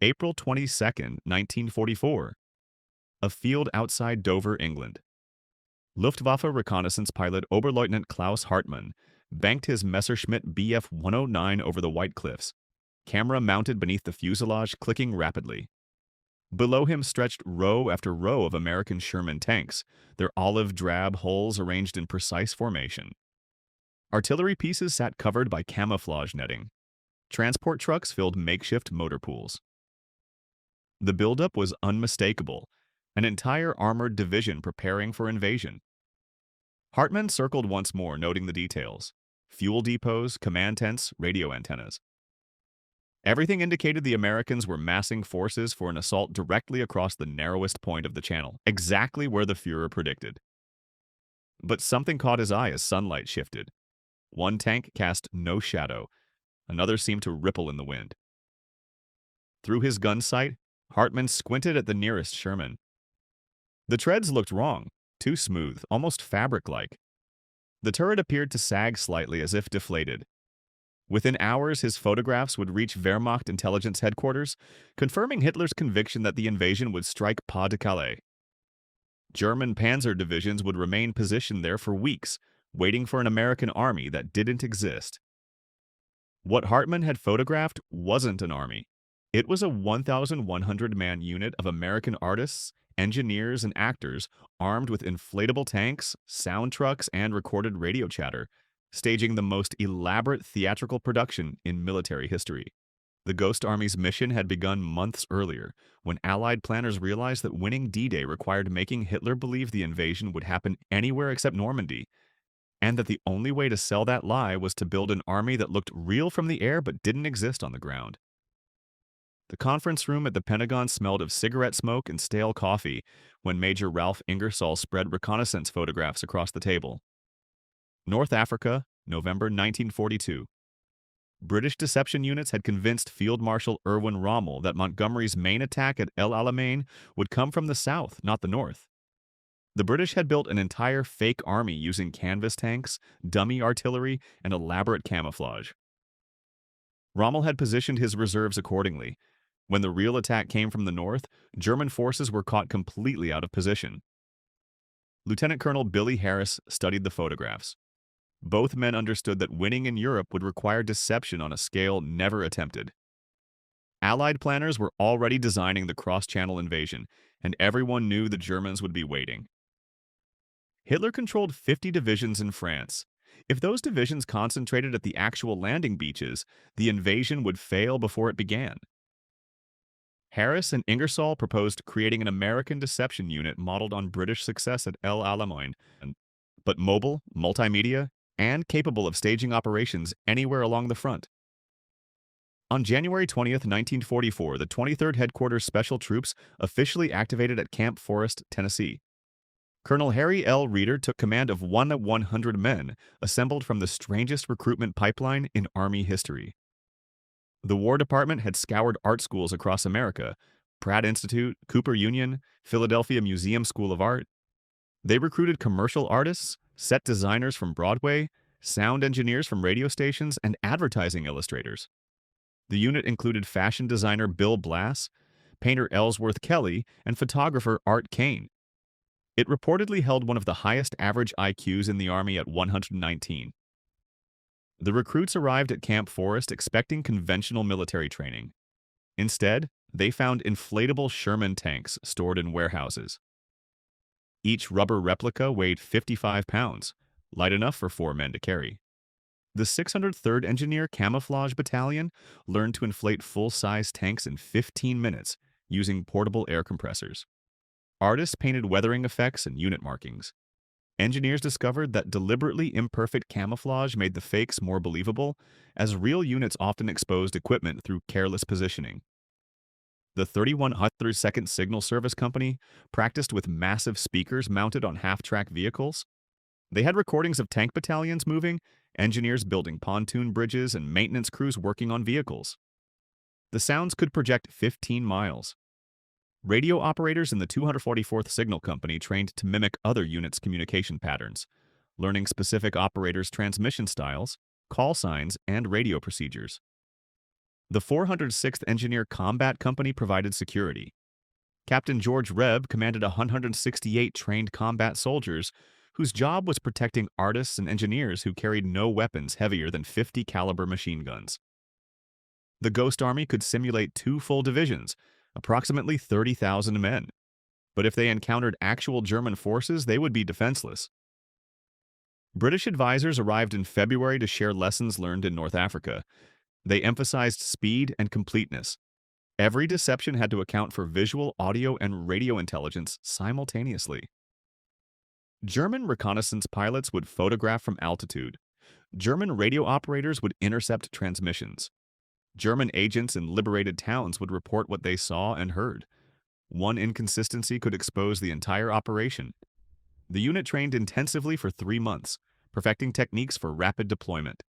April 22, 1944. A field outside Dover, England. Luftwaffe reconnaissance pilot Oberleutnant Klaus Hartmann banked his Messerschmitt Bf 109 over the White Cliffs, camera mounted beneath the fuselage clicking rapidly. Below him stretched row after row of American Sherman tanks, their olive drab hulls arranged in precise formation. Artillery pieces sat covered by camouflage netting. Transport trucks filled makeshift motor pools. The buildup was unmistakable, an entire armored division preparing for invasion. Hartmann circled once more, noting the details: fuel depots, command tents, radio antennas. Everything indicated the Americans were massing forces for an assault directly across the narrowest point of the channel, exactly where the Führer predicted. But something caught his eye as sunlight shifted. One tank cast no shadow, another seemed to ripple in the wind. Through his gun sight, Hartmann squinted at the nearest Sherman. The treads looked wrong, too smooth, almost fabric-like. The turret appeared to sag slightly as if deflated. Within hours, his photographs would reach Wehrmacht intelligence headquarters, confirming Hitler's conviction that the invasion would strike Pas de Calais. German panzer divisions would remain positioned there for weeks, waiting for an American army that didn't exist. What Hartmann had photographed wasn't an army. It was a 1,100-man unit of American artists, engineers, and actors armed with inflatable tanks, sound trucks, and recorded radio chatter, staging the most elaborate theatrical production in military history. The Ghost Army's mission had begun months earlier, when Allied planners realized that winning D-Day required making Hitler believe the invasion would happen anywhere except Normandy, and that the only way to sell that lie was to build an army that looked real from the air but didn't exist on the ground. The conference room at the Pentagon smelled of cigarette smoke and stale coffee when Major Ralph Ingersoll spread reconnaissance photographs across the table. North Africa, November 1942. British deception units had convinced Field Marshal Erwin Rommel that Montgomery's main attack at El Alamein would come from the south, not the north. The British had built an entire fake army using canvas tanks, dummy artillery, and elaborate camouflage. Rommel had positioned his reserves accordingly. When the real attack came from the north, German forces were caught completely out of position. Lieutenant Colonel Billy Harris studied the photographs. Both men understood that winning in Europe would require deception on a scale never attempted. Allied planners were already designing the cross-channel invasion, and everyone knew the Germans would be waiting. Hitler controlled 50 divisions in France. If those divisions concentrated at the actual landing beaches, the invasion would fail before it began. Harris and Ingersoll proposed creating an American deception unit modeled on British success at El Alamein, but mobile, multimedia, and capable of staging operations anywhere along the front. On January 20, 1944, the 23rd Headquarters Special Troops officially activated at Camp Forest, Tennessee. Colonel Harry L. Reeder took command of 100 men assembled from the strangest recruitment pipeline in Army history. The War Department had scoured art schools across America: Pratt Institute, Cooper Union, Philadelphia Museum School of Art. They recruited commercial artists, set designers from Broadway, sound engineers from radio stations, and advertising illustrators. The unit included fashion designer Bill Blass, painter Ellsworth Kelly, and photographer Art Kane. It reportedly held one of the highest average IQs in the Army at 119. The recruits arrived at Camp Forest expecting conventional military training. Instead, they found inflatable Sherman tanks stored in warehouses. Each rubber replica weighed 55 pounds, light enough for 4 men to carry. The 603rd Engineer Camouflage Battalion learned to inflate full-size tanks in 15 minutes using portable air compressors. Artists painted weathering effects and unit markings. Engineers discovered that deliberately imperfect camouflage made the fakes more believable, as real units often exposed equipment through careless positioning. The 3102nd Signal Service Company practiced with massive speakers mounted on half-track vehicles. They had recordings of tank battalions moving, engineers building pontoon bridges, and maintenance crews working on vehicles. The sounds could project 15 miles. Radio operators in the 244th Signal Company trained to mimic other units' communication patterns, learning specific operators' transmission styles, call signs, and radio procedures. The 406th Engineer Combat Company provided security. Captain George Reb commanded 168 trained combat soldiers whose job was protecting artists and engineers who carried no weapons heavier than 50 caliber machine guns. The Ghost Army could simulate 2 full divisions, approximately 30,000 men. But if they encountered actual German forces, they would be defenseless. British advisors arrived in February to share lessons learned in North Africa. They emphasized speed and completeness. Every deception had to account for visual, audio, and radio intelligence simultaneously. German reconnaissance pilots would photograph from altitude. German radio operators would intercept transmissions. German agents in liberated towns would report what they saw and heard. One inconsistency could expose the entire operation. The unit trained intensively for 3 months, perfecting techniques for rapid deployment.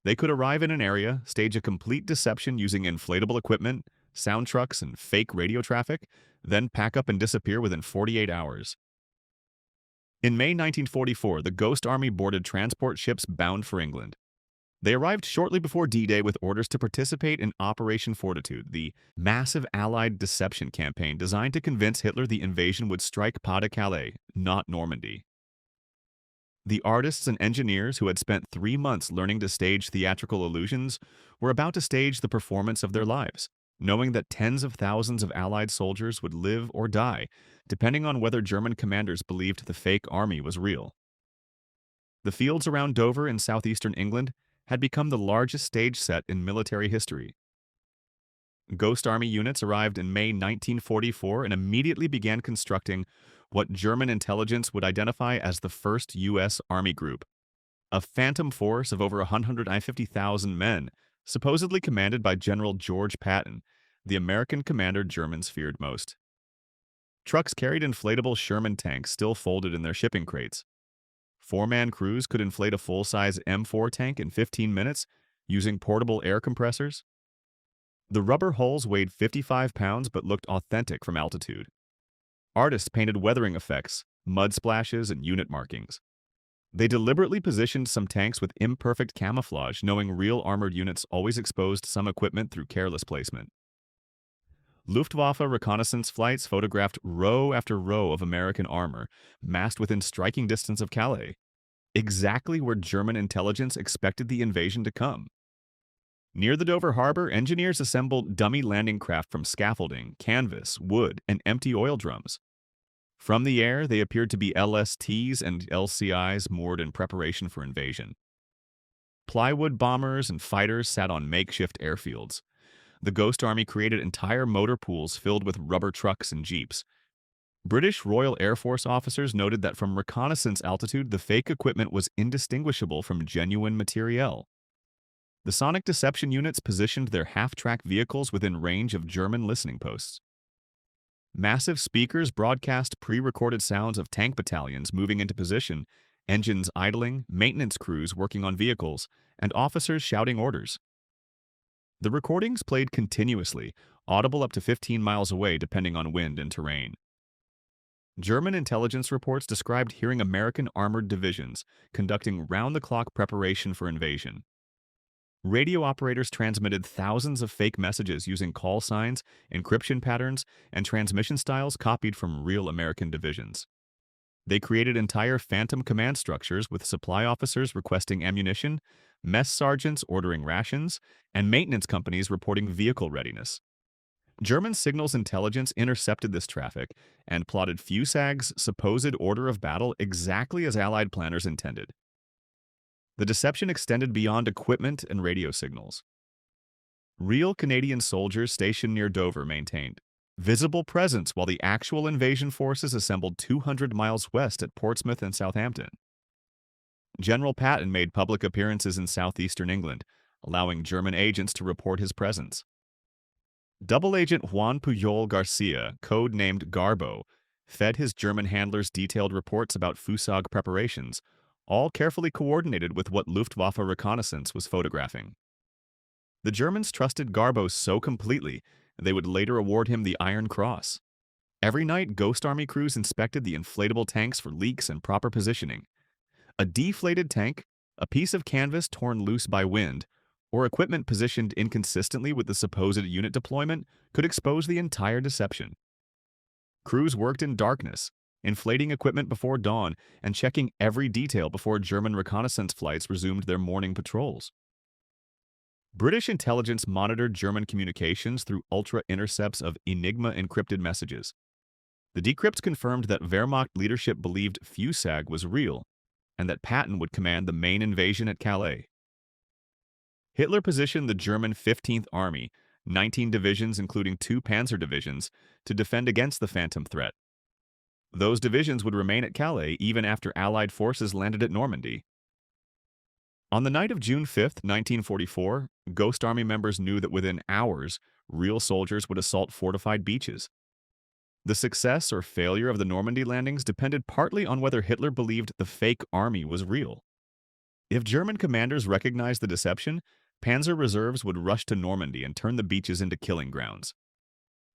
They could arrive in an area, stage a complete deception using inflatable equipment, sound trucks, and fake radio traffic, then pack up and disappear within 48 hours. In May 1944, the Ghost Army boarded transport ships bound for England. They arrived shortly before D-Day with orders to participate in Operation Fortitude, the massive Allied deception campaign designed to convince Hitler the invasion would strike Pas-de-Calais, not Normandy. The artists and engineers who had spent 3 months learning to stage theatrical illusions were about to stage the performance of their lives, knowing that tens of thousands of Allied soldiers would live or die, depending on whether German commanders believed the fake army was real. The fields around Dover in southeastern England had become the largest stage set in military history. Ghost Army units arrived in May 1944 and immediately began constructing what German intelligence would identify as the 1st U.S. Army Group, a phantom force of over 150,000 men, supposedly commanded by General George Patton, the American commander Germans feared most. Trucks carried inflatable Sherman tanks still folded in their shipping crates. 4-man crews could inflate a full-size M4 tank in 15 minutes using portable air compressors. The rubber hulls weighed 55 pounds but looked authentic from altitude. Artists painted weathering effects, mud splashes, and unit markings. They deliberately positioned some tanks with imperfect camouflage, knowing real armored units always exposed some equipment through careless placement. Luftwaffe reconnaissance flights photographed row after row of American armor, massed within striking distance of Calais, exactly where German intelligence expected the invasion to come. Near the Dover harbor, engineers assembled dummy landing craft from scaffolding, canvas, wood, and empty oil drums. From the air, they appeared to be LSTs and LCIs moored in preparation for invasion. Plywood bombers and fighters sat on makeshift airfields. The Ghost Army created entire motor pools filled with rubber trucks and jeeps. British Royal Air Force officers noted that from reconnaissance altitude, the fake equipment was indistinguishable from genuine materiel. The sonic deception units positioned their half-track vehicles within range of German listening posts. Massive speakers broadcast pre-recorded sounds of tank battalions moving into position, engines idling, maintenance crews working on vehicles, and officers shouting orders. The recordings played continuously, audible up to 15 miles away depending on wind and terrain. German intelligence reports described hearing American armored divisions conducting round-the-clock preparation for invasion. Radio operators transmitted thousands of fake messages using call signs, encryption patterns, and transmission styles copied from real American divisions. They created entire phantom command structures with supply officers requesting ammunition, mess sergeants ordering rations, and maintenance companies reporting vehicle readiness. German signals intelligence intercepted this traffic and plotted Fusag's supposed order of battle exactly as Allied planners intended. The deception extended beyond equipment and radio signals. Real Canadian soldiers stationed near Dover maintained visible presence while the actual invasion forces assembled 200 miles west at Portsmouth and Southampton. General Patton made public appearances in southeastern England, allowing German agents to report his presence. Double agent Juan Pujol Garcia, code-named Garbo, fed his German handlers detailed reports about Fusag preparations, all carefully coordinated with what Luftwaffe reconnaissance was photographing. The Germans trusted Garbo so completely, they would later award him the Iron Cross. Every night, Ghost Army crews inspected the inflatable tanks for leaks and proper positioning. A deflated tank, a piece of canvas torn loose by wind, or equipment positioned inconsistently with the supposed unit deployment could expose the entire deception. Crews worked in darkness, inflating equipment before dawn and checking every detail before German reconnaissance flights resumed their morning patrols. British intelligence monitored German communications through ultra-intercepts of Enigma encrypted messages. The decrypts confirmed that Wehrmacht leadership believed fuselage was real and that Patton would command the main invasion at Calais. Hitler positioned the German 15th Army, 19 divisions including 2 panzer divisions, to defend against the phantom threat. Those divisions would remain at Calais even after Allied forces landed at Normandy. On the night of June 5, 1944, Ghost Army members knew that within hours, real soldiers would assault fortified beaches. The success or failure of the Normandy landings depended partly on whether Hitler believed the fake army was real. If German commanders recognized the deception, panzer reserves would rush to Normandy and turn the beaches into killing grounds.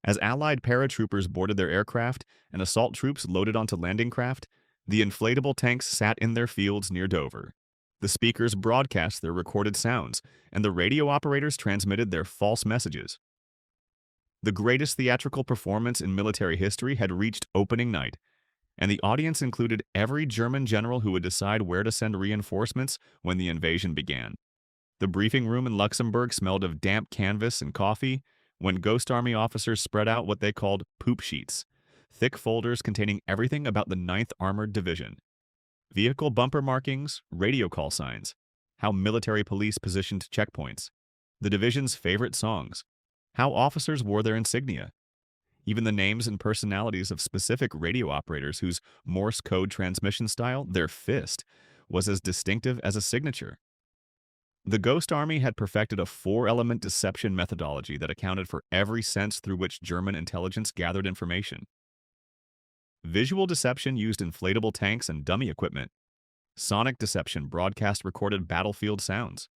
As Allied paratroopers boarded their aircraft and assault troops loaded onto landing craft, the inflatable tanks sat in their fields near Dover. The speakers broadcast their recorded sounds, and the radio operators transmitted their false messages. The greatest theatrical performance in military history had reached opening night, and the audience included every German general who would decide where to send reinforcements when the invasion began. The briefing room in Luxembourg smelled of damp canvas and coffee when Ghost Army officers spread out what they called poop sheets, thick folders containing everything about the 9th Armored Division. Vehicle bumper markings, radio call signs, how military police positioned checkpoints, the division's favorite songs, how officers wore their insignia, even the names and personalities of specific radio operators whose Morse code transmission style, their fist, was as distinctive as a signature. The Ghost Army had perfected a 4-element deception methodology that accounted for every sense through which German intelligence gathered information. Visual deception used inflatable tanks and dummy equipment. Sonic deception broadcast recorded battlefield sounds.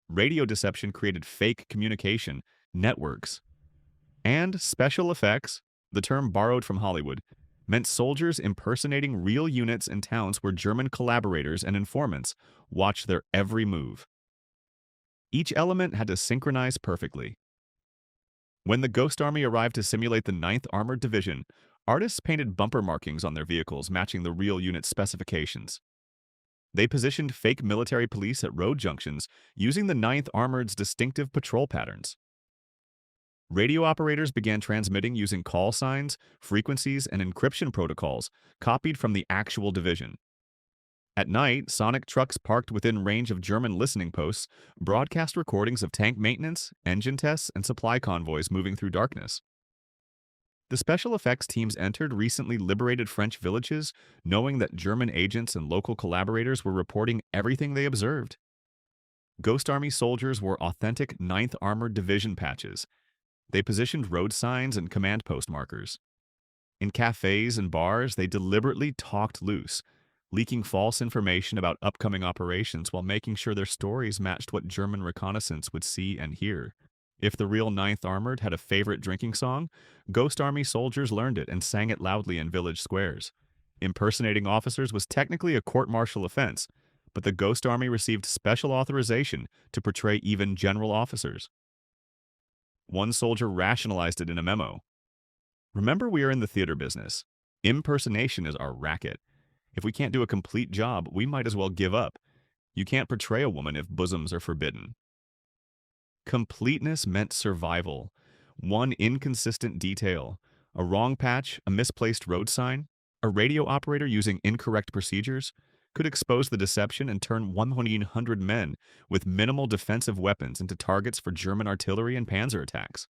Radio deception created fake communication networks. And special effects, the term borrowed from Hollywood, meant soldiers impersonating real units in towns where German collaborators and informants watched their every move. Each element had to synchronize perfectly. When the Ghost Army arrived to simulate the 9th Armored Division, artists painted bumper markings on their vehicles matching the real unit's specifications. They positioned fake military police at road junctions using the 9th Armored's distinctive patrol patterns. Radio operators began transmitting using call signs, frequencies, and encryption protocols copied from the actual division. At night, sonic trucks parked within range of German listening posts broadcast recordings of tank maintenance, engine tests, and supply convoys moving through darkness. The special effects teams entered recently liberated French villages, knowing that German agents and local collaborators were reporting everything they observed. Ghost Army soldiers wore authentic 9th Armored Division patches. They positioned road signs and command post markers. In cafes and bars, they deliberately talked loose, leaking false information about upcoming operations while making sure their stories matched what German reconnaissance would see and hear. If the real 9th Armored had a favorite drinking song, Ghost Army soldiers learned it and sang it loudly in village squares. Impersonating officers was technically a court-martial offense, but the Ghost Army received special authorization to portray even general officers. One soldier rationalized it in a memo. "Remember, we are in the theater business. Impersonation is our racket. If we can't do a complete job, we might as well give up. You can't portray a woman if bosoms are forbidden." Completeness meant survival. One inconsistent detail, a wrong patch, a misplaced road sign, a radio operator using incorrect procedures, could expose the deception and turn 100 men with minimal defensive weapons into targets for German artillery and panzer attacks.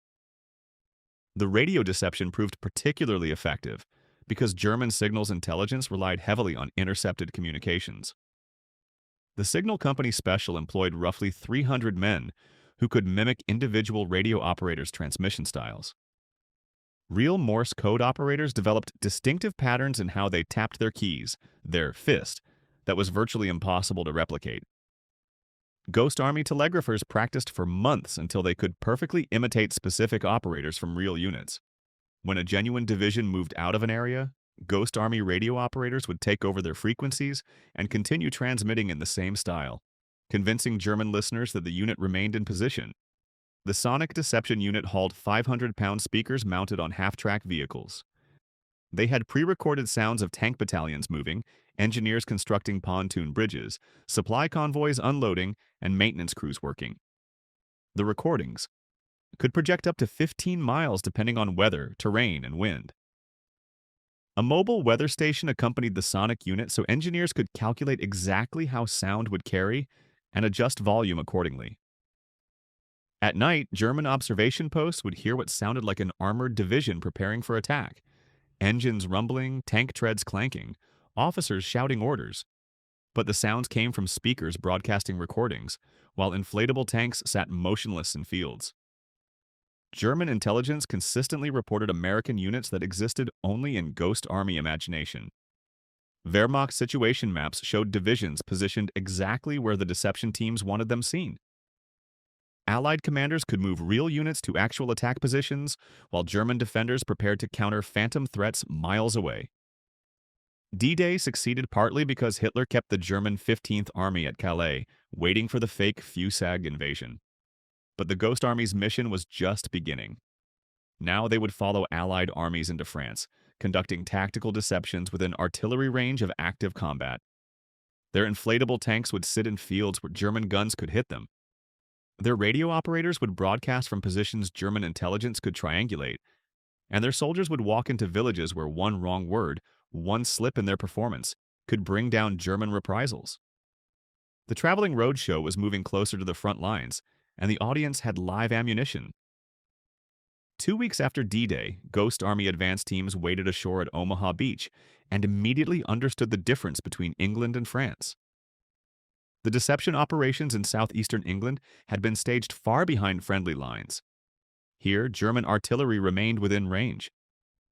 The radio deception proved particularly effective because German signals intelligence relied heavily on intercepted communications. The signal company special employed roughly 300 men who could mimic individual radio operators' transmission styles. Real Morse code operators developed distinctive patterns in how they tapped their keys, their fist, that was virtually impossible to replicate. Ghost Army telegraphers practiced for months until they could perfectly imitate specific operators from real units. When a genuine division moved out of an area, Ghost Army radio operators would take over their frequencies and continue transmitting in the same style. convincing German listeners that the unit remained in position. The sonic deception unit hauled 500-pound speakers mounted on half-track vehicles. They had pre-recorded sounds of tank battalions moving, engineers constructing pontoon bridges, supply convoys unloading, and maintenance crews working. The recordings could project up to 15 miles depending on weather, terrain, and wind. A mobile weather station accompanied the sonic unit so engineers could calculate exactly how sound would carry and adjust volume accordingly. At night, German observation posts would hear what sounded like an armored division preparing for attack. Engines rumbling, tank treads clanking, officers shouting orders. But the sounds came from speakers broadcasting recordings, while inflatable tanks sat motionless in fields. German intelligence consistently reported American units that existed only in Ghost Army imagination. Wehrmacht situation maps showed divisions positioned exactly where the deception teams wanted them seen. Allied commanders could move real units to actual attack positions, while German defenders prepared to counter phantom threats miles away. D-Day succeeded partly because Hitler kept the German 15th Army at Calais, waiting for the fake fuselage invasion. But the Ghost Army's mission was just beginning. Now they would follow Allied armies into France, conducting tactical deceptions within artillery range of active combat. Their inflatable tanks would sit in fields where German guns could hit them. Their radio operators would broadcast from positions German intelligence could triangulate, and their soldiers would walk into villages where one wrong word, one slip in their performance, could bring down German reprisals. The traveling roadshow was moving closer to the front lines, and the audience had live ammunition. 2 weeks after D-Day, Ghost Army advance teams waded ashore at Omaha Beach and immediately understood the difference between England and France. The deception operations in southeastern England had been staged far behind friendly lines. Here, German artillery remained within range.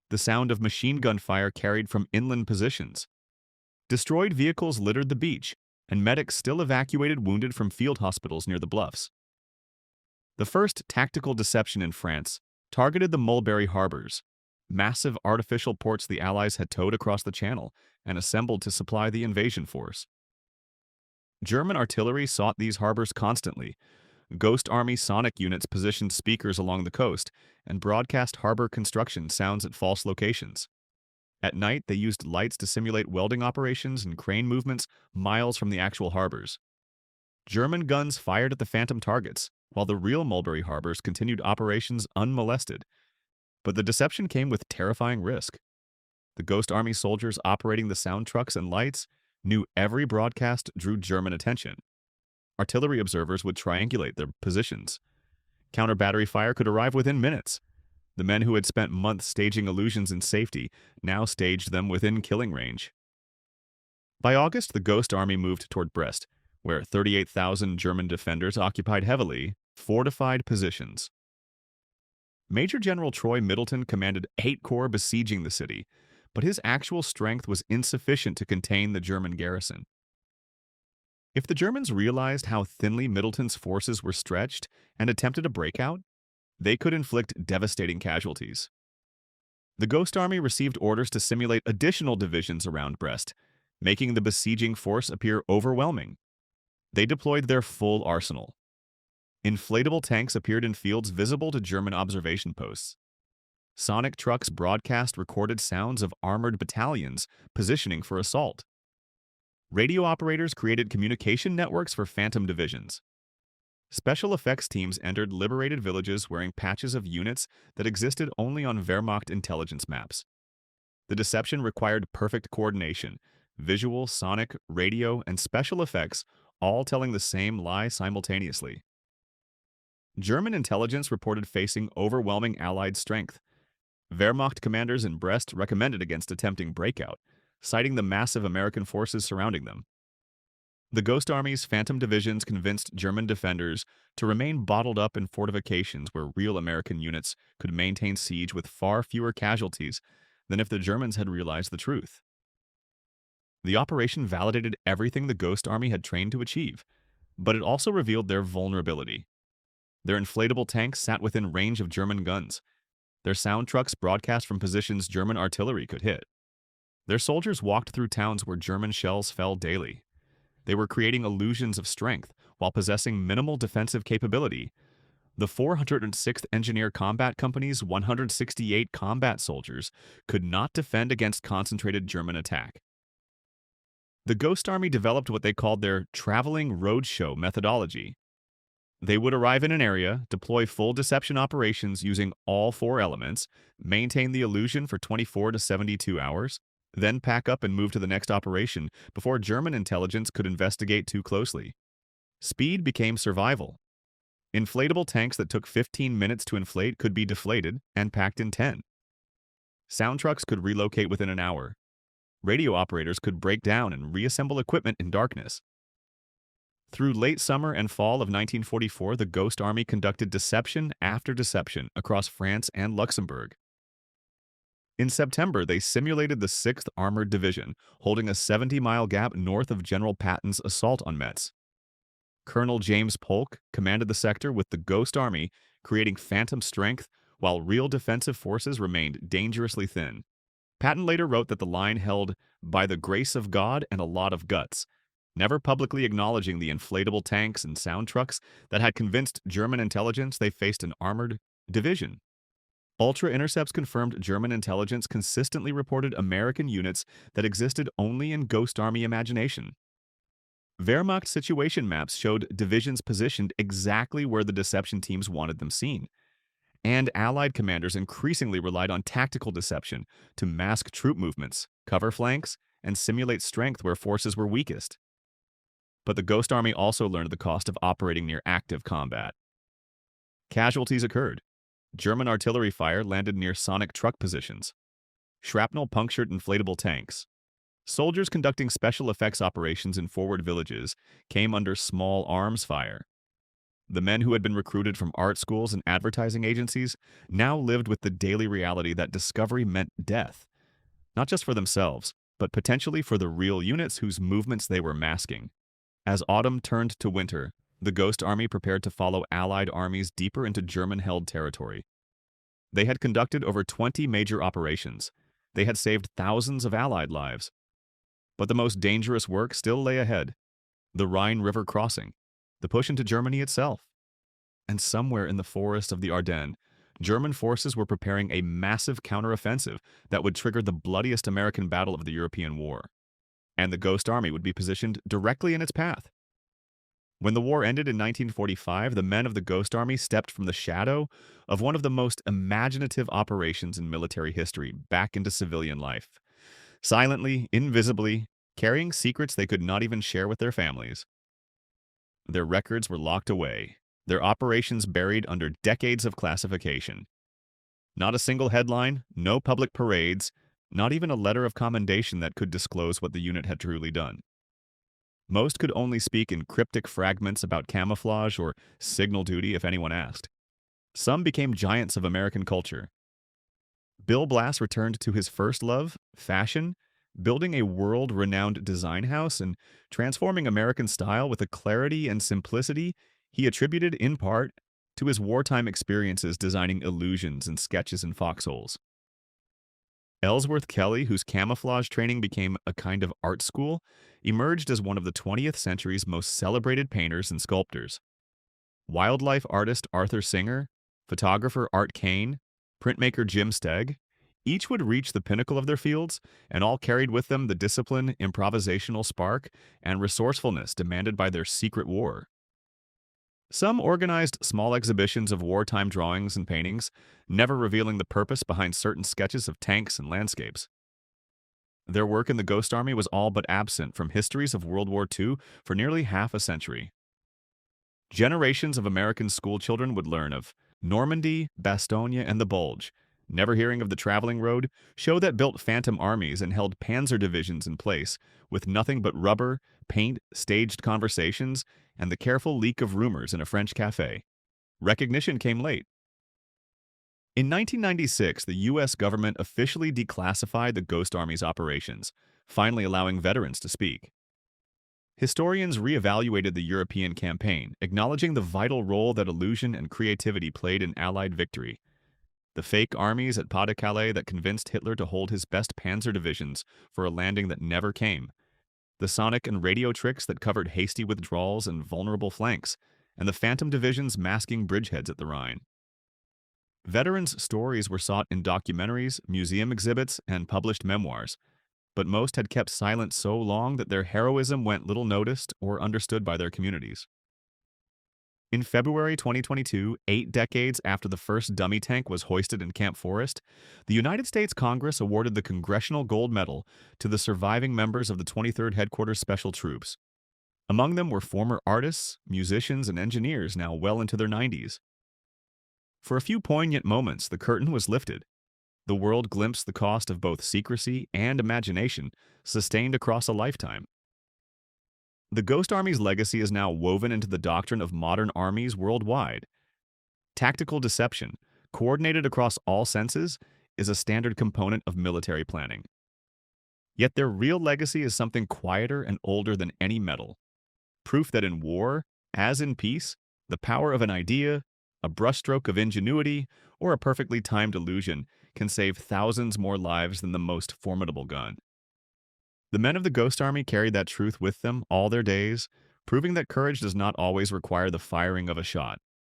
The sound of machine gun fire carried from inland positions. Destroyed vehicles littered the beach, and medics still evacuated wounded from field hospitals near the bluffs. The first tactical deception in France targeted the Mulberry harbors, massive artificial ports the Allies had towed across the Channel and assembled to supply the invasion force. German artillery sought these harbors constantly. Ghost Army sonic units positioned speakers along the coast and broadcast harbor construction sounds at false locations. At night, they used lights to simulate welding operations and crane movements miles from the actual harbors. German guns fired at the phantom targets, while the real Mulberry harbors continued operations unmolested. But the deception came with terrifying risk. The Ghost Army soldiers operating the sound trucks and lights knew every broadcast drew German attention. Artillery observers would triangulate their positions. Counter-battery fire could arrive within minutes. The men who had spent months staging illusions in safety now staged them within killing range. By August, the Ghost Army moved toward Brest, where 38,000 German defenders occupied heavily fortified positions. Major General Troy Middleton commanded 8 corps besieging the city, but his actual strength was insufficient to contain the German garrison. If the Germans realized how thinly Middleton's forces were stretched and attempted a breakout, they could inflict devastating casualties. The Ghost Army received orders to simulate additional divisions around Brest, making the besieging force appear overwhelming. They deployed their full arsenal. Inflatable tanks appeared in fields visible to German observation posts. Sonic trucks broadcast recorded sounds of armored battalions positioning for assault. Radio operators created communication networks for phantom divisions. Special effects teams entered liberated villages wearing patches of units that existed only on Wehrmacht intelligence maps. The deception required perfect coordination, visual, sonic, radio, and special effects all telling the same lie simultaneously. German intelligence reported facing overwhelming Allied strength. Wehrmacht commanders in Brest recommended against attempting breakout, citing the massive American forces surrounding them. The Ghost Army's phantom divisions convinced German defenders to remain bottled up in fortifications where real American units could maintain siege with far fewer casualties than if the Germans had realized the truth. The operation validated everything the Ghost Army had trained to achieve, but it also revealed their vulnerability. Their inflatable tanks sat within range of German guns. Their sound trucks broadcast from positions German artillery could hit. Their soldiers walked through towns where German shells fell daily. They were creating illusions of strength while possessing minimal defensive capability. The 406th Engineer Combat Company's 168 combat soldiers could not defend against concentrated German attack. The Ghost Army developed what they called their traveling roadshow methodology. They would arrive in an area, deploy full deception operations using all four elements, maintain the illusion for 24 to 72 hours, then pack up and move to the next operation before German intelligence could investigate too closely. Speed became survival. Inflatable tanks that took 15 minutes to inflate could be deflated and packed in 10. Sound trucks could relocate within an hour. Radio operators could break down and reassemble equipment in darkness. Through late summer and fall of 1944, the Ghost Army conducted deception after deception across France and Luxembourg. In September, they simulated the 6th Armored Division, holding a 70-mile gap north of General Patton's assault on Metz. Colonel James Polk commanded the sector with the Ghost Army, creating phantom strength while real defensive forces remained dangerously thin. Patton later wrote that the line held by the grace of God and a lot of guts, never publicly acknowledging the inflatable tanks and sound trucks that had convinced German intelligence they faced an armored division. Ultra intercepts confirmed German intelligence consistently reported American units that existed only in Ghost Army imagination. Wehrmacht situation maps showed divisions positioned exactly where the deception teams wanted them seen, and Allied commanders increasingly relied on tactical deception to mask troop movements, cover flanks, and simulate strength where forces were weakest. But the Ghost Army also learned the cost of operating near active combat. Casualties occurred. German artillery fire landed near sonic truck positions. Shrapnel punctured inflatable tanks. Soldiers conducting special effects operations in forward villages came under small arms fire. The men who had been recruited from art schools and advertising agencies now lived with the daily reality that discovery meant death, not just for themselves, but potentially for the real units whose movements they were masking. As autumn turned to winter, the Ghost Army prepared to follow Allied armies deeper into German-held territory. They had conducted over 20 major operations. They had saved thousands of Allied lives. But the most dangerous work still lay ahead: the Rhine River crossing, the push into Germany itself. And somewhere in the forest of the Ardennes, German forces were preparing a massive counteroffensive that would trigger the bloodiest American battle of the European War. And the Ghost Army would be positioned directly in its path. When the war ended in 1945, the men of the Ghost Army stepped from the shadow of one of the most imaginative operations in military history back into civilian life, silently, invisibly, carrying secrets they could not even share with their families. Their records were locked away, their operations buried under decades of classification. Not a single headline, no public parades, not even a letter of commendation that could disclose what the unit had truly done. Most could only speak in cryptic fragments about camouflage or signal duty if anyone asked. Some became giants of American culture. Bill Blass returned to his first love, fashion, building a world-renowned design house and transforming American style with a clarity and simplicity he attributed in part to his wartime experiences designing illusions and sketches in foxholes. Ellsworth Kelly, whose camouflage training became a kind of art school, emerged as one of the 20th century's most celebrated painters and sculptors. Wildlife artist Arthur Singer, photographer Art Kane, printmaker Jim Stegg, each would reach the pinnacle of their fields, and all carried with them the discipline, improvisational spark, and resourcefulness demanded by their secret war. Some organized small exhibitions of wartime drawings and paintings, never revealing the purpose behind certain sketches of tanks and landscapes. Their work in the Ghost Army was all but absent from histories of World War II for nearly half a century. Generations of American schoolchildren would learn of Normandy, Bastogne, and the Bulge, never hearing of the traveling road, show that built phantom armies and held panzer divisions in place, with nothing but rubber, paint, staged conversations, and the careful leak of rumors in a French cafe. Recognition came late. In 1996, the U.S. government officially declassified the Ghost Army's operations, finally allowing veterans to speak. Historians reevaluated the European campaign, acknowledging the vital role that illusion and creativity played in Allied victory. The fake armies at Pas-de-Calais that convinced Hitler to hold his best panzer divisions for a landing that never came. the sonic and radio tricks that covered hasty withdrawals and vulnerable flanks, and the phantom divisions masking bridgeheads at the Rhine. Veterans' stories were sought in documentaries, museum exhibits, and published memoirs, but most had kept silent so long that their heroism went little noticed or understood by their communities. In February 2022, 8 decades after the first dummy tank was hoisted in Camp Forest, the United States Congress awarded the Congressional Gold Medal to the surviving members of the 23rd Headquarters Special Troops. Among them were former artists, musicians, and engineers now well into their 90s. For a few poignant moments, the curtain was lifted. The world glimpsed the cost of both secrecy and imagination, sustained across a lifetime. The Ghost Army's legacy is now woven into the doctrine of modern armies worldwide. Tactical deception, coordinated across all senses, is a standard component of military planning. Yet their real legacy is something quieter and older than any medal. Proof that in war, as in peace, the power of an idea, a brushstroke of ingenuity, or a perfectly timed illusion can save thousands more lives than the most formidable gun. The men of the Ghost Army carried that truth with them all their days, proving that courage does not always require the firing of a shot.